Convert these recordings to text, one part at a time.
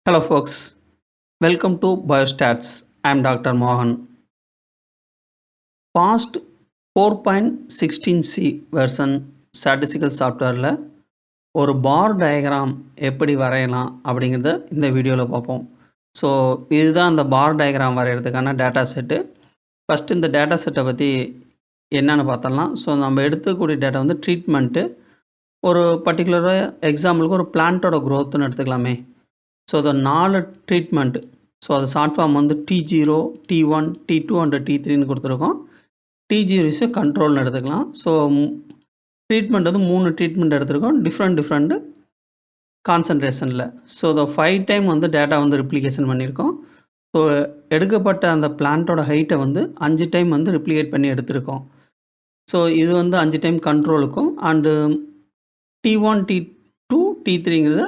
Hello folks, welcome to Biostats. I am Dr. Mohan. Past 4.16c version statistical softwareல ஒரு பார் diagram எப்படி வரையலாம் அப்படிங்கிறத இந்த வீடியோவில் பார்ப்போம். ஸோ இதுதான் அந்த பார் டயக்ராம் வரைகிறதுக்கான டேட்டா செட்டு. ஃபஸ்ட்டு இந்த டேட்டா செட்டை பற்றி என்னென்னு பார்த்தலாம். ஸோ நம்ம எடுத்துக்கூடிய டேட்டா வந்து ட்ரீட்மெண்ட்டு, ஒரு பர்டிகுலராக எக்ஸாம்பிளுக்கு ஒரு பிளான்ட்டோட க்ரோத்துன்னு எடுத்துக்கலாமே. ஸோ அதை 4 ட்ரீட்மெண்ட்டு, ஸோ அது ஷார்ட் ஃபார்ம் வந்து T0, T1, T2 அண்ட் T3ன்னு கொடுத்துருக்கோம். T0 இஸ் கண்ட்ரோல்னு எடுத்துக்கலாம். ஸோ ட்ரீட்மெண்ட் வந்து 3 ட்ரீட்மெண்ட் எடுத்துருக்கோம் டிஃப்ரெண்ட் கான்சன்ட்ரேஷனில். ஸோ அதை 5 டைம் வந்து டேட்டா வந்து ரிப்ளிகேஷன் பண்ணியிருக்கோம். ஸோ எடுக்கப்பட்ட அந்த பிளான்ட்டோட ஹைட்டை வந்து 5 டைம் வந்து ரிப்ளிகேட் பண்ணி எடுத்திருக்கோம். ஸோ இது வந்து 5 டைம் கண்ட்ரோலுக்கும் அண்டு T1, T2, T3ங்கிறத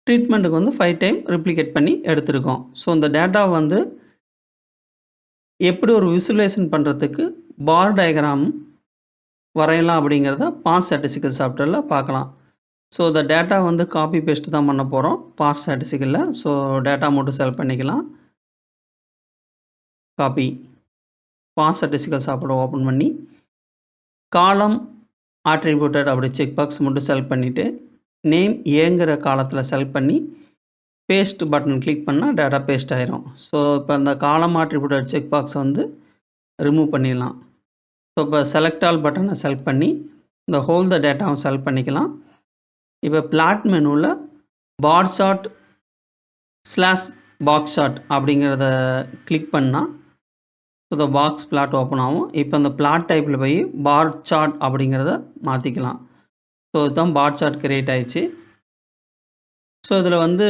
ட்ரீட்மெண்ட்டுக்கு வந்து 5 டைம் ரிப்ளிகேட் பண்ணி எடுத்திருக்கோம். ஸோ இந்த டேட்டா வந்து எப்படி ஒரு விசுவலைசேஷன் பண்ணுறதுக்கு பார் டயக்ராம் வரையலாம் அப்படிங்கிறத பாஸ் ஸ்டாட்டிஸ்டிக்கல் சாஃப்ட்வேரில் பார்க்கலாம். ஸோ இந்த டேட்டா வந்து காப்பி பேஸ்ட்டு தான் பண்ண போகிறோம் பாஸ் ஸ்டாட்டிஸ்டிக்கலில். ஸோ டேட்டா மட்டும் செலக்ட் பண்ணிக்கலாம். Copy PAST statistical software open பண்ணி காலம் ஆட்ரிபியூட்டட் அப்படி செக் பாக்ஸ் மட்டும் செலக்ட் பண்ணிவிட்டு நேம் ஏங்கிற காலத்தில் செலக்ட் பண்ணி பேஸ்ட் பட்டன் கிளிக் பண்ணால் டேட்டா பேஸ்ட் ஆயிரும். ஸோ இப்போ அந்த காலம் ஆட்ரிபியூட்டட் செக் பாக்ஸை வந்து ரிமூவ் பண்ணிடலாம். ஸோ இப்போ செலக்ட் ஆல் பட்டனை செலக்ட் பண்ணி இந்த ஹோல் த டேட்டாவை செலக்ட் பண்ணிக்கலாம். இப்போ பிளாட் மெனுவில் bar chart slash box chart அப்படிங்கிறத கிளிக் பண்ணால் ஸோ இந்த பாக்ஸ் பிளாட் ஓப்பன் ஆகும். இப்போ அந்த பிளாட் டைப்பில் போய் பார் சார்ட் அப்படிங்கிறத மாற்றிக்கலாம். ஸோ இதுதான் பார் சார்ட் கிரியேட் ஆயிடுச்சு. ஸோ இதில் வந்து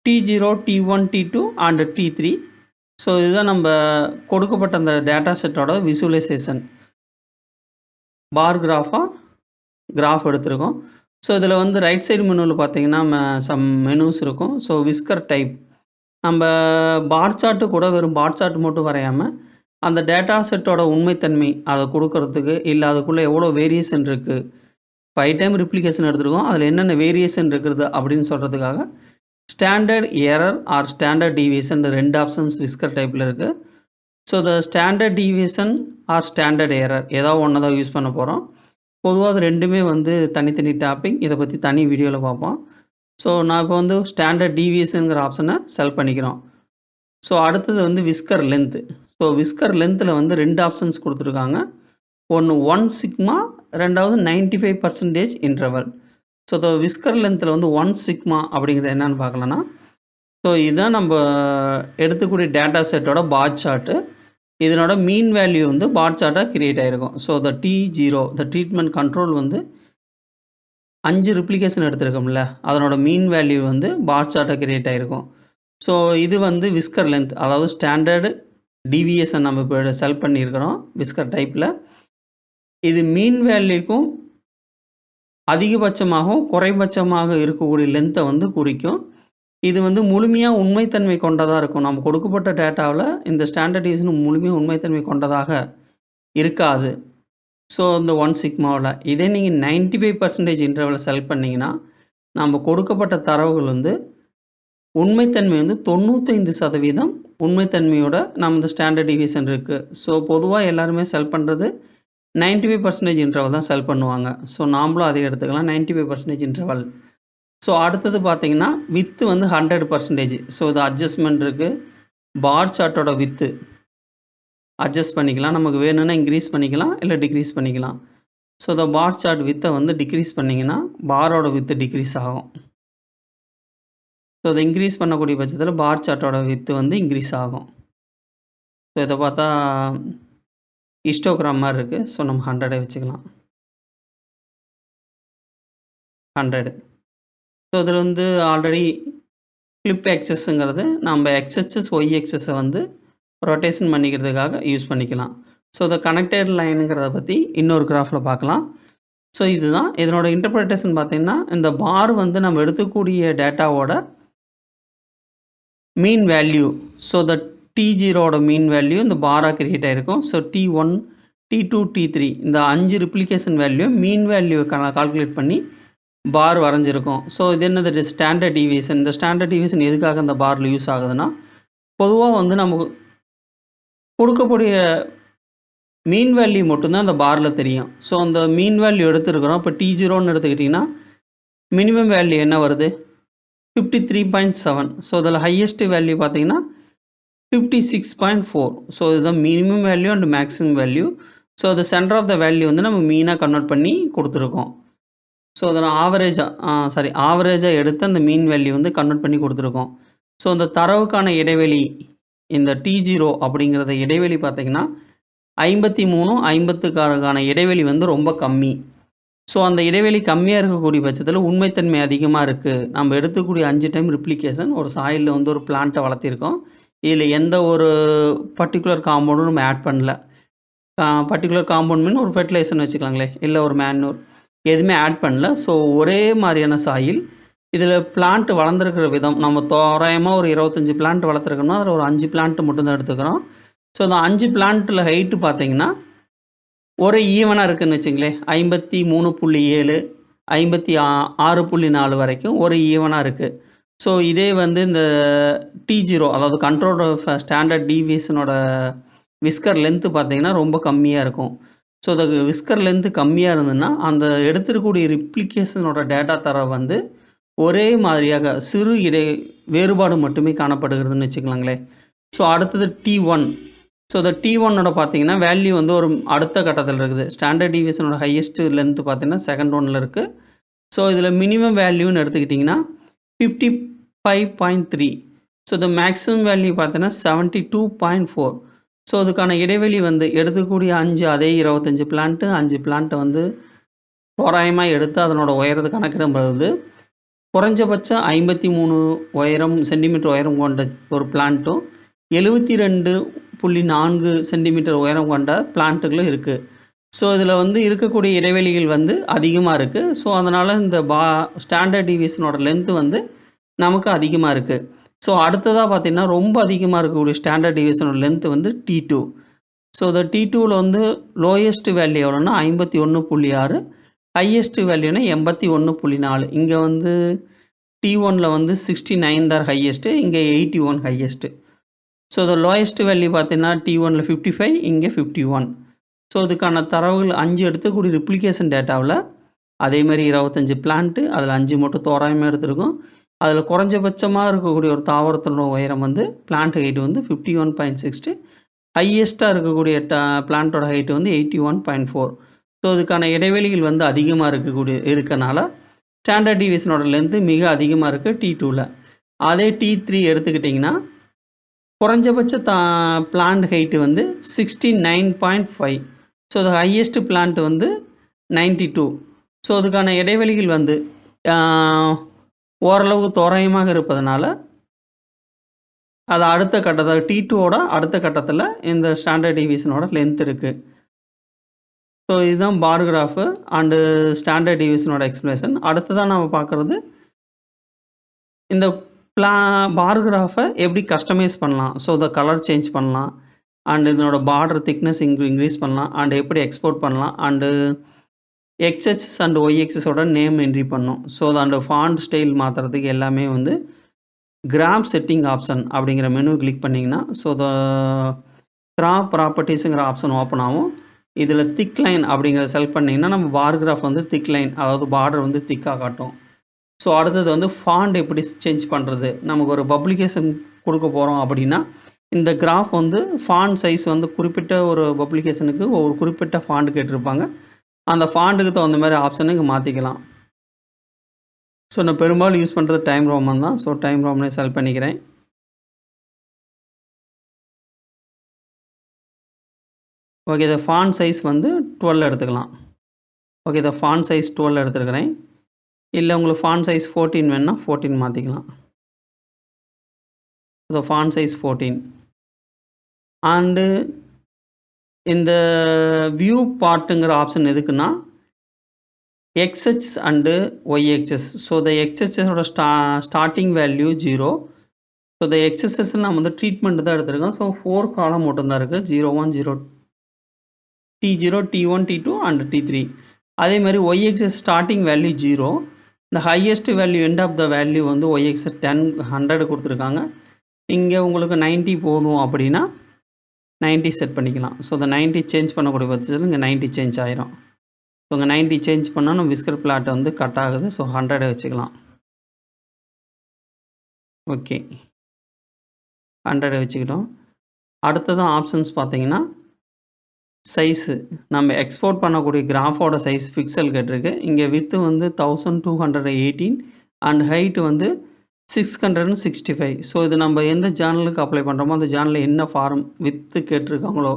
T0, T1, T2 and T3. So இதுதான் நம்ம கொடுக்கப்பட்ட அந்த டேட்டா செட்டோட விசுவலைசேஷன். பார் கிராஃப் எடுத்திருக்கோம். ஸோ இதில் வந்து ரைட் சைடு மெனுவில் பார்த்தீங்கன்னா சம் மெனுஸ் இருக்கும். ஸோ விஸ்கர் டைப் நம்ம பார் சார்ட்டு கூட வெறும் பார் சார்ட் மட்டும் வரையாமல் அந்த டேட்டா செட்டோட உண்மைத்தன்மை அதை கொடுக்கறதுக்கு, இல்லை அதுக்குள்ளே எவ்வளோ வேரியேஷன் இருக்குது, 5 டைம் ரிப்ளிகேஷன் எடுத்துருக்கோம், அதில் என்னென்ன வேரியேஷன் இருக்கிறது அப்படின்னு சொல்கிறதுக்காக standard error or standard deviation 2 options whisker டைப்பில் இருக்குது. So the standard deviation or standard error ஏதாவது ஒன்று தான் யூஸ் பண்ண போகிறோம். பொதுவாக அது ரெண்டுமே வந்து தனித்தனி டாபிக், இதை பற்றி தனி வீடியோவில் பார்ப்போம். ஸோ நான் இப்போ வந்து ஸ்டாண்டர்ட் டீவியேஷனுங்கிற ஆப்ஷனை செலக்ட் பண்ணிக்கிறோம். ஸோ அடுத்தது வந்து விஸ்கர் லென்த்து. ஸோ விஸ்கர் லென்த்தில் வந்து 2 ஆப்ஷன்ஸ் கொடுத்துருக்காங்க. ஒன்று 1 சிக்மா, ரெண்டாவது 95% இன்டர்வல். ஸோ இந்த விஸ்கர் லென்த்தில் வந்து 1 சிக்மா அப்படிங்கிறது என்னென்னு பார்க்கலன்னா, ஸோ இதுதான் நம்ம எடுத்துக்கூடிய டேட்டா செட்டோட பார் சார்ட்டு. இதனோட மீன் வேல்யூ வந்து பார் சார்ட்டாக கிரியேட் ஆகிருக்கும். So the T0 the treatment control வந்து 5 ரிப்ளிகேஷன் எடுத்துருக்கோம்ல, அதனோட மீன் வேல்யூ வந்து பார் சார்ட்டாக கிரியேட் ஆகிருக்கும். ஸோ இது வந்து விஸ்கர் லென்த், அதாவது ஸ்டாண்டர்டு டிவியேஷன் நம்ம இப்போ செலக்ட் பண்ணியிருக்கிறோம் விஸ்கர் டைப்பில். இது மீன் வேல்யூக்கும் அதிகபட்சமாகவும் குறைபட்சமாக இருக்கக்கூடிய லென்த்தை வந்து குறிக்கும். இது வந்து முழுமையாக உண்மைத்தன்மை கொண்டதாக இருக்கும். நம்ம கொடுக்கப்பட்ட டேட்டாவில் இந்த ஸ்டாண்டர்ட் டிவியேஷன் முழுமையாக உண்மைத்தன்மை கொண்டதாக இருக்காது. ஸோ இந்த 1 சிக்மாவில் இதே நீங்கள் 95% இன்டர்வலில் செலக்ட் பண்ணிங்கன்னா நம்ம கொடுக்கப்பட்ட தரவுகள் வந்து உண்மைத்தன்மை வந்து 95% உண்மைத்தன்மையோட நம்ம இந்த ஸ்டாண்டர்ட் டிவியேஷன் இருக்குது. ஸோ பொதுவாக எல்லாருமே செலக்ட் பண்ணுறது 95% இன்டர்வல் தான் செலக்ட் பண்ணுவாங்க. ஸோ நாமளும் அதை எடுத்துக்கலாம் 95% இன்டர்வல். ஸோ அடுத்தது பார்த்தீங்கன்னா வித்து வந்து 100%. ஸோ இது அட்ஜஸ்ட்மெண்ட் இருக்குது. பார் சார்ட்டோட வித்து அட்ஜஸ்ட் பண்ணிக்கலாம். நமக்கு வேணும்னா இன்க்ரீஸ் பண்ணிக்கலாம், இல்லை டிக்ரீஸ் பண்ணிக்கலாம். ஸோ இந்த பார் சார்ட் வித்தை வந்து டிக்ரீஸ் பண்ணிங்கன்னா பாரோட வித்து டிக்ரீஸ் ஆகும். ஸோ இதை இன்க்ரீஸ் பண்ணக்கூடிய பட்சத்தில் பார் சார்ட்டோட வித்து வந்து இன்க்ரீஸ் ஆகும். ஸோ இதை பார்த்தா ஹிஸ்டோகிராம் மாதிரி இருக்குது. ஸோ நம்ம 100 வச்சுக்கலாம். 100. ஸோ இதில் வந்து ஆல்ரெடி கிளிப் எக்ஸஸ்ங்கிறது நம்ம எக்ஸ்எஸ்எஸ் ஒய் எக்ஸஸை வந்து ரொட்டேஷன் பண்ணிக்கிறதுக்காக யூஸ் பண்ணிக்கலாம். ஸோ இந்த கனெக்டட் லைனுங்கிறத பற்றி இன்னொரு கிராஃபில் பார்க்கலாம். ஸோ இதுதான் இதனோட இன்டர்பிரிட்டேஷன். பார்த்திங்கன்னா இந்த பார் வந்து நம்ம எடுத்துக்கூடிய டேட்டாவோட மீன் வேல்யூ. ஸோ த T0ஓட மீன் வேல்யூ இந்த பாராக கிரியேட் ஆகிருக்கும். ஸோ T1, T2, T3 இந்த 5 replication value mean value calculate பண்ணி பார் வரைஞ்சிருக்கும். ஸோ இது என்னது ஸ்டாண்டர்ட் டீவியேஷன். இந்த ஸ்டாண்டர்ட் டீவியேஷன் எதுக்காக இந்த பாரில் யூஸ் ஆகுதுன்னா, பொதுவாக வந்து நமக்கு கொடுக்கக்கூடிய மீன் வேல்யூ மட்டும்தான் அந்த பாரில் தெரியும். ஸோ அந்த மீன் வேல்யூ எடுத்துருக்கிறோம். இப்போ T0ன்னு எடுத்துக்கிட்டிங்கன்னா மினிமம் வேல்யூ என்ன வருது 53.7. ஸோ அதில் ஹையஸ்ட் வேல்யூ பார்த்தீங்கன்னா 56.4. ஸோ இதுதான் minimum value and maximum value. So அது சென்டர் ஆஃப் த வேல்யூ வந்து நம்ம மீனாக கன்வெர்ட் பண்ணி கொடுத்துருக்கோம். ஸோ அதை நான் ஆவரேஜாக எடுத்து அந்த மீன் வேல்யூ வந்து கன்வெர்ட் பண்ணி கொடுத்துருக்கோம். ஸோ அந்த தரவுக்கான இடைவெளி இந்த T0 அப்படிங்கிறத இடைவெளி பார்த்தீங்கன்னா 53, 56க்கான இடைவெளி வந்து ரொம்ப கம்மி. ஸோ அந்த இடைவெளி கம்மியாக இருக்கக்கூடிய பட்சத்தில் உண்மைத்தன்மை அதிகமாக இருக்குது. நம்ம எடுத்துக்கூடிய 5 டைம் ரிப்ளிகேஷன் ஒரு சாயிலில் வந்து ஒரு பிளான்ட்டை வளர்த்திருக்கோம். இதில் எந்த ஒரு பர்டிகுலர் காம்பவுண்டும் நம்ம ஆட் பண்ணல. பர்டிகுலர் காம்பவுண்ட் மீன் ஒரு ஃபெர்டிலைசர்னு வச்சுக்கலாங்களே, இல்லை ஒரு மேன்யூர், எதுவுமே ஆட் பண்ணல. ஸோ ஒரே மாதிரியான சாயில். இதில் பிளான்ட் வளர்ந்துருக்கிற விதம் நம்ம தோராயமாக ஒரு 25 பிளான்ட் வளர்த்துருக்கோம்னா அதில் ஒரு 5 பிளான்ட் மட்டும்தான் எடுத்துக்கிறோம். ஸோ அந்த 5 பிளான்ட்டில் ஹைட்டு பார்த்தீங்கன்னா ஒரு ஈவனாக இருக்குதுன்னு வச்சுங்களேன். 53.7, 56.4 வரைக்கும் ஒரு ஈவனாக இருக்குது. ஸோ இதே வந்து இந்த T0 அதாவது கண்ட்ரோல் ஸ்டாண்டர்ட் டீவியேஷனோட விஸ்கர் லென்த்து பார்த்தீங்கன்னா ரொம்ப கம்மியாக இருக்கும். ஸோ அந்த விஸ்கர் லென்த்து கம்மியாக இருந்ததுன்னா அந்த எடுத்துருக்கூடிய ரிப்ளிகேஷனோட டேட்டா தர வந்து ஒரே மாதிரியாக சிறு வேறுபாடு மட்டுமே காணப்படுகிறதுன்னு வச்சுக்கலாங்களே. ஸோ அடுத்தது T1. ஸோ இந்த T1ஓட பார்த்தீங்கன்னா வேல்யூ வந்து ஒரு அடுத்த கட்டத்தில் இருக்குது. ஸ்டாண்டர்ட் டீவியேஷனோட ஹையஸ்ட் லென்த்து பார்த்தீங்கன்னா செகண்ட் ஒன்னில் இருக்குது. ஸோ இதில் மினிமம் வேல்யூன்னு எடுத்துக்கிட்டிங்கன்னா 55.3. ஸோ இந்த மேக்ஸிமம் வேல்யூ பார்த்தீங்கன்னா 72.4. ஸோ அதுக்கான இடைவெளி வந்து எடுத்துக்கூடிய 5 அதே 25 பிளான்ட்டு 5 பிளான்ட்டை வந்து தோராயமாக எடுத்து அதனோட உயரத்தை கணக்கிடும் பொழுது குறைஞ்சபட்சம் 53 சென்டிமீட்டர் உயரம் கொண்ட ஒரு பிளான்ட்டும் 72.4 சென்டிமீட்டர் உயரம் கொண்ட பிளான்ட்டுகளும் இருக்குது. ஸோ இதில் வந்து இருக்கக்கூடிய இடைவெளிகள் வந்து அதிகமாக இருக்குது. ஸோ அதனால் இந்த ஸ்டாண்டர்ட் டீவியேஷனோட லென்த்து வந்து நமக்கு அதிகமாக இருக்குது. ஸோ அடுத்ததாக பார்த்திங்கன்னா ரொம்ப அதிகமாக இருக்கக்கூடிய ஸ்டாண்டர்ட் டீவியேஷனோட லென்த்து வந்து T2. ஸோ இந்த T2வில் வந்து லோயஸ்ட் வேல்யூ எவ்வளோன்னா 51.6, ஹையஸ்ட் வேல்யூனா 81.4. இங்கே வந்து T1ல் வந்து 69 தான் ஹையஸ்ட்டு, இங்கே 81 ஹையஸ்ட்டு. ஸோ இந்த லோயஸ்ட் வேல்யூ பார்த்தீங்கன்னா T1ல் 55, இங்கே 51. ஸோ இதுக்கான தரவுகள் 5 எடுத்துக்கூடிய ரிப்ளிகேஷன் டேட்டாவில் அதேமாதிரி 25 பிளான்ட்டு அதில் 5 மட்டும் தோராயமாக எடுத்திருக்கும். அதில் குறைஞ்சபட்சமாக இருக்கக்கூடிய ஒரு தாவரத்தோட உயரம் வந்து பிளான்ட் ஹைட்டு வந்து 51.6, ஹையஸ்ட்டாக இருக்கக்கூடிய பிளான்ட்டோட ஹைட்டு வந்து 81.4. ஸோ இதுக்கான இடைவெளிகள் வந்து அதிகமாக இருக்கனால ஸ்டாண்டர்ட் டீவியேஷனோட லென்த்து மிக அதிகமாக இருக்குது T2வில். அதே T3 எடுத்துக்கிட்டிங்கன்னா குறைஞ்சபட்ச பிளான்ட் ஹைட்டு வந்து 69.5. ஸோ அது ஹையஸ்ட் பிளான்ட் வந்து 92. ஸோ அதுக்கான இடைவெளிகள் வந்து ஓரளவுக்கு தோராயமாக இருப்பதனால அது அடுத்த கட்டத்தில் T2ஓட அடுத்த கட்டத்தில் இந்த ஸ்டாண்டர்ட் டீவியேஷனோட லென்த் இருக்குது. ஸோ இதுதான் பார் கிராஃபு அண்டு ஸ்டாண்டர்ட் டீவியேஷனோட எக்ஸ்பிளேஷன். அடுத்ததான் நம்ம பார்க்குறது இந்த பார் கிராஃபை எப்படி கஸ்டமைஸ் பண்ணலாம். ஸோ இதை கலர் சேஞ்ச் பண்ணலாம் அண்டு இதனோட பார்டர் திக்னஸ் இன்க்ரீஸ் பண்ணலாம் அண்டு எப்படி எக்ஸ்போர்ட் பண்ணலாம் அண்டு எக்ஸ்எக்ஸ் அண்ட் ஒய்எக்ஸஸோட நேம் என்ட்ரி பண்ணோம். ஸோ அந்த ஃபாண்ட் ஸ்டைல் மாற்றுறதுக்கு எல்லாமே வந்து கிராஃப் செட்டிங் ஆப்ஷன் அப்படிங்கிற மெனு கிளிக் பண்ணிங்கன்னா ஸோ கிராஃப் ப்ராப்பர்ட்டிஸுங்கிற ஆப்ஷன் ஓப்பன் ஆகும். இதில் திக் லைன் அப்படிங்கிறத செலக்ட் பண்ணிங்கன்னா நம்ம பார் கிராஃப் வந்து திக் லைன் அதாவது பார்டர் வந்து திக்காக காட்டும். ஸோ அடுத்தது வந்து ஃபாண்ட் எப்படி சேஞ்ச் பண்ணுறது. நமக்கு ஒரு பப்ளிகேஷன் கொடுக்க போகிறோம் அப்படின்னா இந்த கிராஃப் வந்து ஃபாண்ட் சைஸ் வந்து குறிப்பிட்ட ஒரு பப்ளிகேஷனுக்கு ஒரு குறிப்பிட்ட ஃபாண்ட் கேட்டிருப்பாங்க. அந்த ஃபாண்டுக்கு தகுந்த மாதிரி ஆப்ஷனை இங்கே மாற்றிக்கலாம். ஸோ நான் பெரும்பாலும் யூஸ் பண்ணுறது டைம் ரோமன் தான். ஸோ டைம் ரோமனே செலக்ட் பண்ணிக்கிறேன். ஓகே, இந்த ஃபாண்ட் சைஸ் வந்து 12 எடுத்துக்கலாம். ஓகே, இந்த ஃபாண்ட் சைஸ் 12 எடுத்துருக்கிறேன். இல்லை உங்களுக்கு ஃபாண்ட் சைஸ் 14 வேணுன்னா 14 மாற்றிக்கலாம். ஸோ ஃபாண்ட் சைஸ் 14 அண்டு இந்த வியூ பார்ட்டுங்கிற ஆப்ஷன் எதுக்குன்னா எக்ஸ்ஹெச் அண்டு ஒய்எக்ஸ்எஸ். ஸோ இந்த எக்ஸ்ஹெச்சஸோட ஸ்டார்டிங் வேல்யூ 0. ஸோ இந்த எக்ஸ்எஸ்எஸ் நம்ம வந்து ட்ரீட்மெண்ட் தான் எடுத்துருக்கோம். ஸோ 4 காலம் மட்டும்தான் இருக்குது. 01, 0, T0, T1, T2 and T3. அதே மாதிரி ஒய்எக்ஸ்எஸ் ஸ்டார்டிங் வேல்யூ 0. இந்த highest value end of the value வந்து ஒய்எக்ஸ் 100 கொடுத்துருக்காங்க. இங்கே உங்களுக்கு 90 போதும் அப்படின்னா 90 செட் பண்ணிக்கலாம். ஸோ இந்த 90 சேஞ்ச் பண்ணக்கூடிய பட்சத்தில் இங்கே 90 சேஞ்ச் ஆயிரும். ஸோ இங்கே 90 சேஞ்ச் பண்ணால் நம்ம விஸ்கர் பிளாட் வந்து கட் ஆகுது. ஸோ 100 வச்சுக்கலாம். ஓகே, 100 வச்சுக்கிட்டோம். அடுத்ததான் ஆப்ஷன்ஸ் பார்த்தீங்கன்னா சைஸு, நம்ம எக்ஸ்போர்ட் பண்ணக்கூடிய கிராஃபோட சைஸ் பிக்சல் கேட்டிருக்கு. இங்கே வித்து வந்து 1218 அண்ட் ஹைட்டு வந்து 665. ஸோ இது நம்ம எந்த சேனலுக்கு அப்ளை பண்ணுறோமோ அந்த சேனலில் என்ன ஃபார்ம் வித்து கேட்டிருக்காங்களோ,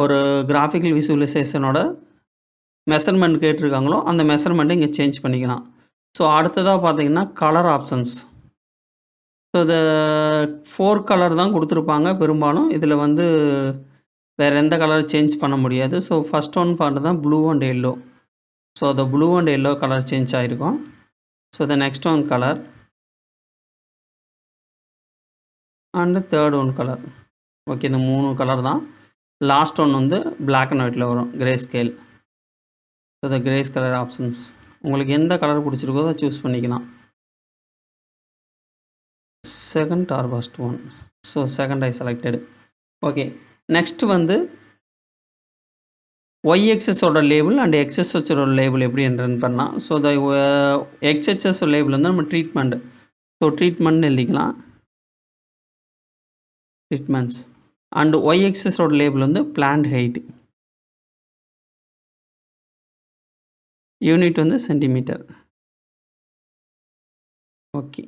ஒரு கிராஃபிக்கல் விசுவலைசேஷனோட மெஷர்மெண்ட் கேட்டிருக்காங்களோ அந்த மெஷர்மெண்ட்டை இங்கே சேஞ்ச் பண்ணிக்கலாம். ஸோ அடுத்ததாக பார்த்தீங்கன்னா கலர் ஆப்ஷன்ஸ். ஸோ இதை 4 கலர் தான் கொடுத்துருப்பாங்க பெரும்பாலும். இதில் வந்து வேறு எந்த கலர் சேஞ்ச் பண்ண முடியாது. ஸோ ஃபஸ்ட் ஒன் தான் ப்ளூ அண்ட் எல்லோ. ஸோ அந்த blue and yellow colour change ஆகிருக்கும். So the next one colour and third one colour. Okay, இந்த 3 கலர் தான். லாஸ்ட் ஒன் வந்து பிளாக் அண்ட் ஒயிட்டில் வரும், grey scale. So the greys colour options உங்களுக்கு எந்த கலர் பிடிச்சிருக்கோ அதை சூஸ் பண்ணிக்கலாம். Second or first one. So second I selected. Okay, next வந்து ஒய்எக்ஸஸோட லேபிள் அண்ட் எக்ஸ்எஸ்ஹெச்சோட லேபிள் எப்படி ரன் பண்ணலாம். ஸோ த எக்ஸ்ஹெச்எஸ் லேபிள் வந்து நம்ம ட்ரீட்மெண்ட். ஸோ ட்ரீட்மெண்ட்னு எழுதிக்கலாம், ட்ரீட்மெண்ட்ஸ். அண்ட் ஒய்எக்ஸஸோட லேபிள் வந்து பிளான்ட் ஹைட், யூனிட் வந்து சென்டிமீட்டர். ஓகே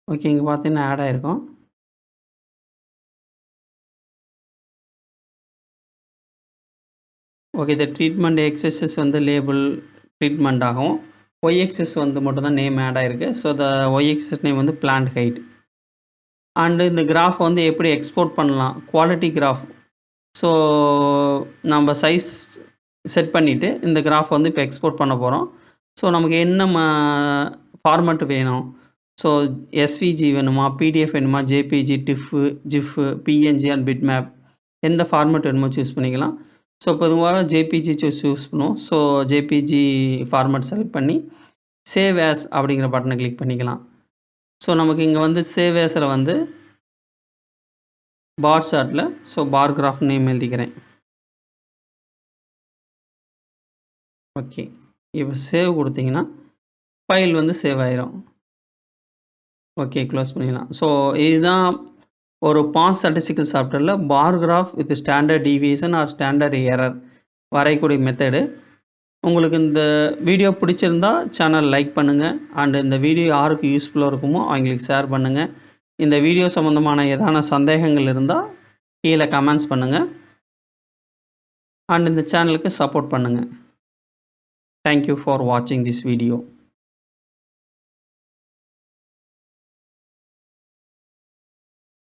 ஓகே, இங்கே பார்த்தீங்கன்னா ஆட் ஆகிருக்கும். ஓகே, இந்த ட்ரீட்மெண்ட் எக்ஸஸஸ் வந்து லேபிள் ட்ரீட்மெண்ட் ஆகும். ஒய்எக்ஸஸ் வந்து மட்டும் தான் நேம் ஆட் ஆகிருக்கு. ஸோ த ஒய்எக்ஸஸ் நேம் வந்து பிளான்ட் ஹைட். அண்டு இந்த கிராஃப் வந்து எப்படி எக்ஸ்போர்ட் பண்ணலாம், குவாலிட்டி கிராஃப். ஸோ நம்ம சைஸ் செட் பண்ணிவிட்டு இந்த கிராஃப் வந்து இப்போ எக்ஸ்போர்ட் பண்ண போகிறோம். ஸோ நமக்கு என்ன ஃபார்மேட் வேணும், ஸோ எஸ்விஜி வேணுமா, பிடிஎஃப் வேணுமா, JPG, TIFF, GIF, PNG and bit map, எந்த ஃபார்மேட் வேணுமோ சூஸ் பண்ணிக்கலாம். ஸோ பொதுவாக ஜேபிஜி சூஸ் பண்ணுவோம். ஸோ ஜேபிஜி ஃபார்மேட் செலக்ட் பண்ணி சேவ் ஆஸ் அப்படிங்கிற பட்டனை கிளிக் பண்ணிக்கலாம். ஸோ நமக்கு இங்கே வந்து சேவ் ஆஸில் வந்து பார் சார்ட்டில் ஸோ பார் கிராஃப் நேம் எழுதிக்கிறேன். ஓகே, இப்போ சேவ் கொடுத்தீங்கன்னா ஃபைல் வந்து சேவ் ஆயிரும். ஓகே, க்ளோஸ் பண்ணிக்கலாம். ஸோ இதுதான் ஒரு பாஸ் ஸ்டாட்டிஸ்டிக்கல் சாஃப்ட்வேரில் bar graph with standard deviation or standard error வரையக்கூடிய மெத்தடு. உங்களுக்கு இந்த வீடியோ பிடிச்சிருந்தா சேனல் லைக் பண்ணுங்கள். அண்ட் இந்த வீடியோ யாருக்கு யூஸ்ஃபுல்லாக இருக்குமோ அவங்களுக்கு ஷேர் பண்ணுங்கள். இந்த வீடியோ சம்மந்தமான ஏதான சந்தேகங்கள் இருந்தால் கீழே கமெண்ட்ஸ் பண்ணுங்கள். அண்ட் இந்த சேனலுக்கு சப்போர்ட் பண்ணுங்கள். தேங்க்யூ ஃபார் வாட்சிங் திஸ் வீடியோ.